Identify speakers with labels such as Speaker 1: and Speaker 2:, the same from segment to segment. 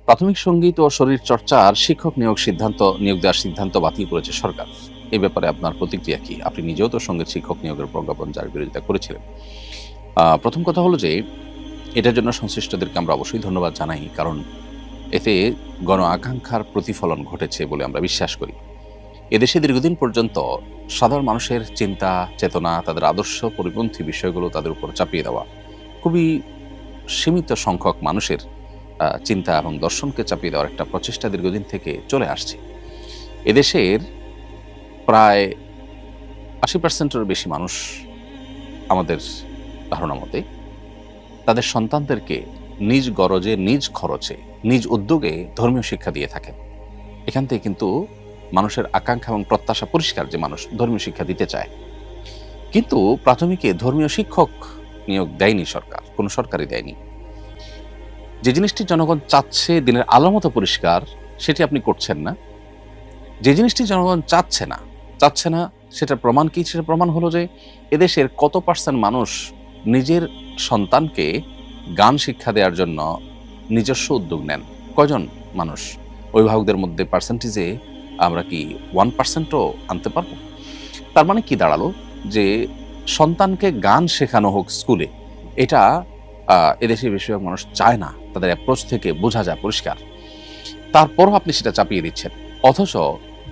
Speaker 1: প্রাথমিক সঙ্গীত ও শরীর চর্চার শিক্ষক নিয়োগ দেওয়ার সিদ্ধান্ত বাতিল করেছে সরকার। এ ব্যাপারে আপনার প্রতিক্রিয়া কি? আপনি নিজেও তো সঙ্গীত শিক্ষক নিয়োগের প্রজ্ঞাপন জারির বিরোধিতা করেছিলেন। প্রথম কথা হলো যে এটার জন্য সংশ্লিষ্টদেরকে আমরা অবশ্যই ধন্যবাদ জানাই। কারণ এতে গণ আকাঙ্ক্ষার প্রতিফলন ঘটেছে বলে আমরা বিশ্বাস করি। এদেশে দীর্ঘদিন পর্যন্ত সাধারণ মানুষের চিন্তা, চেতনা, তাদের আদর্শ পরিপন্থী বিষয়গুলো তাদের উপর চাপিয়ে দেওয়া, খুবই সীমিত সংখ্যক মানুষের চিন্তা এবং দর্শনকে চাপিয়ে দেওয়ার একটা প্রচেষ্টা দীর্ঘদিন থেকে চলে আসছে। এদেশের প্রায় ৮০% বেশি মানুষ আমাদের ধারণা মতে তাদের সন্তানদেরকে নিজ গরজে, নিজ খরচে, নিজ উদ্যোগে ধর্মীয় শিক্ষা দিয়ে থাকেন। এখান থেকে কিন্তু মানুষের আকাঙ্ক্ষা এবং প্রত্যাশা পরিষ্কার যে মানুষ ধর্মীয় শিক্ষা দিতে চায়। কিন্তু প্রাথমিকে ধর্মীয় শিক্ষক নিয়োগ দেয়নি সরকার, কোনো সরকারই দেয়নি। যে জিনিসটি জনগণ চাচ্ছে দিনের আলোর মতো পরিষ্কার, সেটি আপনি করছেন না। যে জিনিসটি জনগণ চাচ্ছে না সেটার প্রমাণ কি? সেটার প্রমাণ হলো যে এদেশের কত পার্সেন্ট মানুষ নিজের সন্তানকে গান শিক্ষা দেওয়ার জন্য নিজস্ব উদ্যোগ নেন। কয়জন মানুষ? অভিভাবকদের মধ্যে পার্সেন্টেজে আমরা কি 1%ও আনতে পারবো? তার মানে কি দাঁড়ালো? যে সন্তানকে গান শেখানো হোক স্কুলে, এটা এদেশের বেশিরভাগ মানুষ চায় না। তাদের অ্যাপ্রোচ থেকে বোঝা যায় পরিষ্কার। তারপরও আপনি সেটা চাপিয়ে দিচ্ছেন। অথচ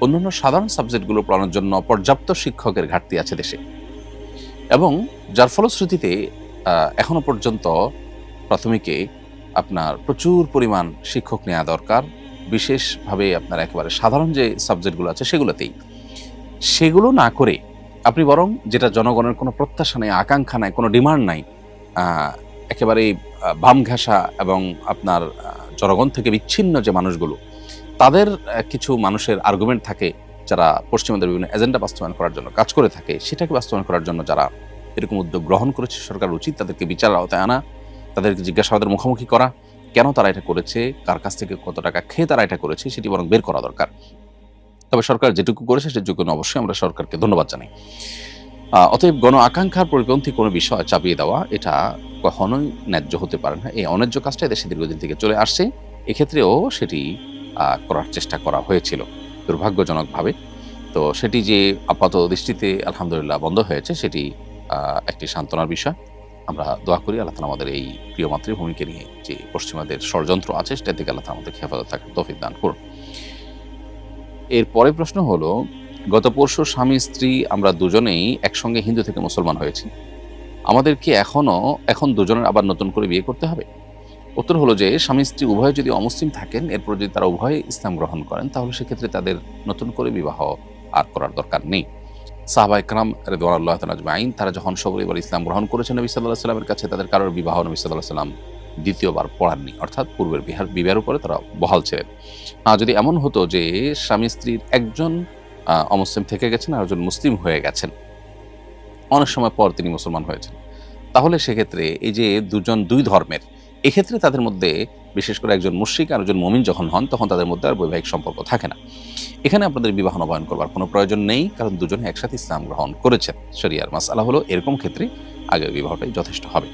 Speaker 1: অন্যান্য সাধারণ সাবজেক্টগুলো পড়ানোর জন্য পর্যাপ্ত শিক্ষকের ঘাটতি আছে দেশে, এবং যার ফলশ্রুতিতে এখনো পর্যন্ত প্রাথমিকে আপনার প্রচুর পরিমাণ শিক্ষক নেওয়া দরকার। বিশেষভাবে আপনার একেবারে সাধারণ যে সাবজেক্টগুলো আছে সেগুলোতেই। সেগুলো না করে আপনি বরং যেটা জনগণের কোনো প্রত্যাশা নেই, আকাঙ্ক্ষা নাই, কোনো ডিমান্ড নাই, একেবারেই বাম ঘেঁষা এবং আপনার জনগণ থেকে বিচ্ছিন্ন যে মানুষগুলো, তাদের কিছু মানুষের আর্গুমেন্ট থাকে যারা পশ্চিমাদের বিভিন্ন এজেন্ডা বাস্তবায়ন করার জন্য কাজ করে থাকে, সেটাকে বাস্তবায়ন করার জন্য যারা এরকম উদ্যোগ গ্রহণ করেছে সরকার উচিত তাদেরকে বিচার আওতায় আনা, তাদেরকে জিজ্ঞাসাবাদের মুখোমুখি করা, কেন তারা এটা করেছে, কার কাছ থেকে কত টাকা খেয়ে তারা এটা করেছে, সেটি বরং বের করা দরকার। তবে সরকার যেটুকু করেছে সেটুকু অবশ্যই আমরা সরকারকে ধন্যবাদ জানাই। অতএব গণ আকাঙ্ক্ষার পরিপন্থী কোনো বিষয় চাপিয়ে দেওয়া এটা কখনোই ন্যায্য হতে পারে না। এই অন্যায্য কাজটা দেশে দীর্ঘদিন থেকে চলে আসছে। এক্ষেত্রেও সেটি করার চেষ্টা করা হয়েছিল দুর্ভাগ্যজনকভাবে। তো সেটি যে আপাত দৃষ্টিতে আলহামদুলিল্লাহ বন্ধ হয়েছে, সেটি একটি সান্ত্বনার বিষয়। আমরা দোয়া করি আল্লাহ তাআলা আমাদের এই প্রিয় মাতৃভূমিকে নিয়ে যে পশ্চিমাদের ষড়যন্ত্র আছে সেটা থেকে আল্লাহ তাআলা আমাদেরকে হেফাজত থাকার তৌফিক দান করুন। এরপরের প্রশ্ন হলো, গত পরশু স্বামী স্ত্রী আমরা দুজনেই একসঙ্গে হিন্দু থেকে মুসলমান হয়েছি। আমাদের কি এখন দুজনের আবার নতুন করে বিয়ে করতে হবে? উত্তর হলো যে স্বামী স্ত্রী উভয়ে যদি অমুসলিম থাকেন, এরপর যদি তারা উভয়ে ইসলাম গ্রহণ করেন, তাহলে সেক্ষেত্রে তাদের নতুন করে বিবাহ আর করার দরকার নেই। সাহাবায়ে কেরাম রিদওয়ানুল্লাহি তাআলা আজমাইন তারা যখন সপরিবার ইসলাম গ্রহণ করেছেন নবী সাল্লাল্লাহু আলাইহি ওয়াসাল্লামের কাছে, তাদের কারোর বিবাহ নবী সাল্লাল্লাহু আলাইহি ওয়াসাল্লাম দ্বিতীয়বার পড়াননি, অর্থাৎ পূর্বের বিবাহের উপরে তারা বহাল ছিলেন। যদি এমন হতো যে স্বামী স্ত্রীর একজন অমুসলিম থেকে গেছেন আর একজন মুসলিম হয়ে গেছেন, অনেক সময় পর তিনি মুসলমান হয়েছেন, তাহলে সেক্ষেত্রে এই যে দুজন দুই ধর্মের, এক্ষেত্রে তাদের মধ্যে বিশেষ করে একজন মুশরিক আর একজন মুমিন যখন হন, তখন তাদের মধ্যে আর বৈবাহিক সম্পর্ক থাকে না। এখানে আপনাদের বিবাহ নবায়ন করবার কোনো প্রয়োজন নেই, কারণ দুজনে একসাথে ইসলাম গ্রহণ করেছেন। শরিয়ার মাসআলা হলো এরকম ক্ষেত্রে আগের বিবাহটাই যথেষ্ট হবে।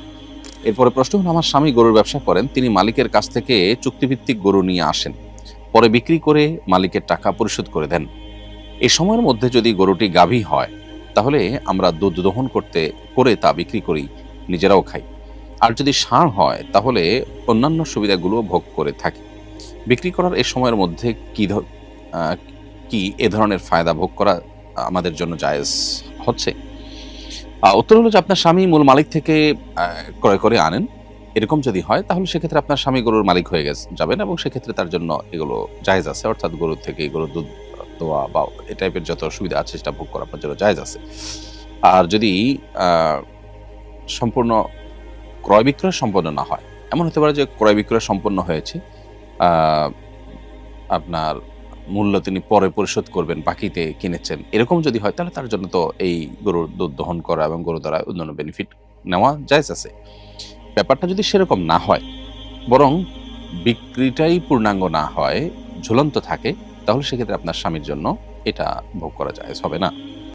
Speaker 1: এরপরে প্রশ্ন হলো, আমার স্বামী গরুর ব্যবসা করেন, তিনি মালিকের কাছ থেকে চুক্তিভিত্তিক গরু নিয়ে আসেন, পরে বিক্রি করে মালিকের টাকা পরিশোধ করে দেন। এই সময়ের মধ্যে যদি গরুটি গাভী হয়, তাহলে আমরা দুধ দহন করে তা বিক্রি করি, নিজেরাও খাই। আর যদি ষাঁড় হয়, তাহলে অন্যান্য সুবিধাগুলো ভোগ করে থাকি। বিক্রি করার এই সময়ের মধ্যে কি এ ধরনের ফায়দা ভোগ করা আমাদের জন্য জায়েজ হচ্ছে? উত্তর হলো যে আপনার স্বামী মূল মালিক থেকে ক্রয় করে আনেন। এরকম যদি হয়, তাহলে সেক্ষেত্রে আপনার স্বামী গরুর মালিক হয়ে যাবেন, এবং সেক্ষেত্রে তার জন্য এগুলো জায়েজ আছে, অর্থাৎ গরুর থেকে গরুর দুধ দোয়া বা এই টাইপের যত সুবিধা আছে সেটা ভোগ করা আপনার জন্য জায়েজ আছে। আর যদি সম্পূর্ণ ক্রয় বিক্রয় সম্পন্ন না হয়, এমন হতে পারে যে ক্রয় বিক্রয় সম্পন্ন হয়েছে, আপনার মূল্য তিনি পরে পরিশোধ করবেন, বাকিতে কিনেছেন, এরকম যদি হয়, তাহলে তার জন্য তো এই গরুর দুধ দহন করা এবং গরু দ্বারা অন্যান্য বেনিফিট নেওয়া জায়েজ আছে। ব্যাপারটা যদি সেরকম না হয়, বরং বিক্রিটাই পূর্ণাঙ্গ না হয়, ঝুলন্ত থাকে, তাহলে সেক্ষেত্রে আপনার স্বামীর জন্য এটা ভোগ করা জায়েজ হবে না।